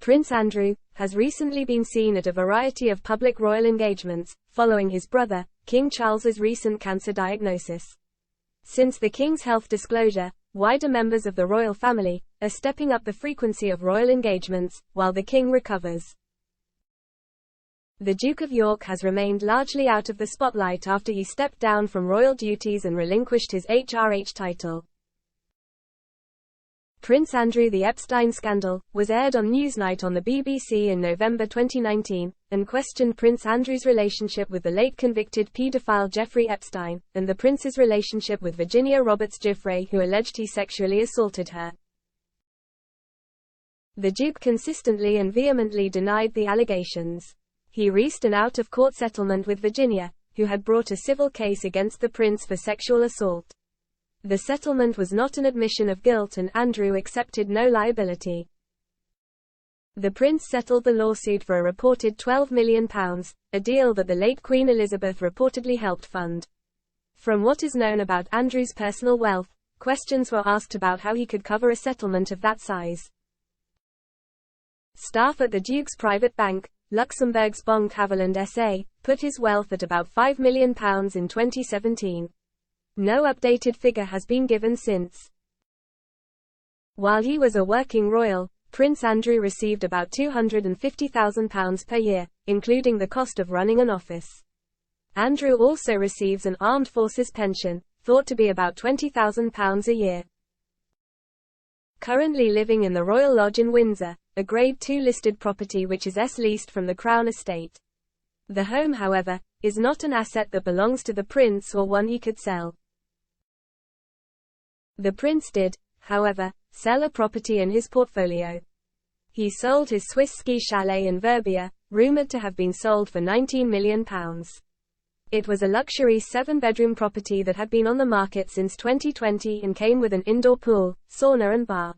Prince Andrew, has recently been seen at a variety of public royal engagements, following his brother, King Charles's recent cancer diagnosis. Since the King's health disclosure, wider members of the royal family are stepping up the frequency of royal engagements, while the King recovers. The Duke of York has remained largely out of the spotlight after he stepped down from royal duties and relinquished his HRH title. Prince Andrew: The Epstein Scandal was aired on Newsnight on the BBC in November 2019, and questioned Prince Andrew's relationship with the late convicted paedophile Jeffrey Epstein, and the prince's relationship with Virginia Roberts Giuffre, who alleged he sexually assaulted her. The Duke consistently and vehemently denied the allegations. He reached an out-of-court settlement with Virginia, who had brought a civil case against the prince for sexual assault. The settlement was not an admission of guilt, and Andrew accepted no liability. The prince settled the lawsuit for a reported £12 million, a deal that the late Queen Elizabeth reportedly helped fund. From what is known about Andrew's personal wealth, questions were asked about how he could cover a settlement of that size. Staff at the Duke's private bank, Luxembourg's Banque Haveland SA, put his wealth at about £5 million in 2017. No updated figure has been given since. While he was a working royal, Prince Andrew received about £250,000 per year, including the cost of running an office. Andrew also receives an armed forces pension, thought to be about £20,000 a year. Currently living in the Royal Lodge in Windsor, a Grade 2 listed property which is leased from the Crown Estate. The home, however, is not an asset that belongs to the prince or one he could sell. The prince did, however, sell a property in his portfolio. He sold his Swiss ski chalet in Verbier, rumored to have been sold for £19 million. It was a luxury 7-bedroom property that had been on the market since 2020 and came with an indoor pool, sauna and bar.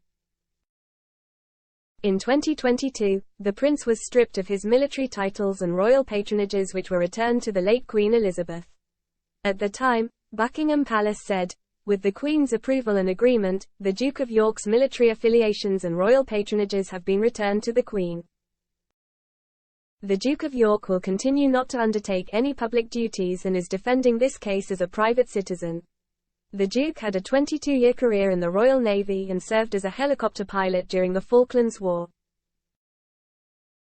In 2022, the prince was stripped of his military titles and royal patronages, which were returned to the late Queen Elizabeth. At the time, Buckingham Palace said, with the Queen's approval and agreement, the Duke of York's military affiliations and royal patronages have been returned to the Queen. The Duke of York will continue not to undertake any public duties and is defending this case as a private citizen. The Duke had a 22-year career in the Royal Navy and served as a helicopter pilot during the Falklands War.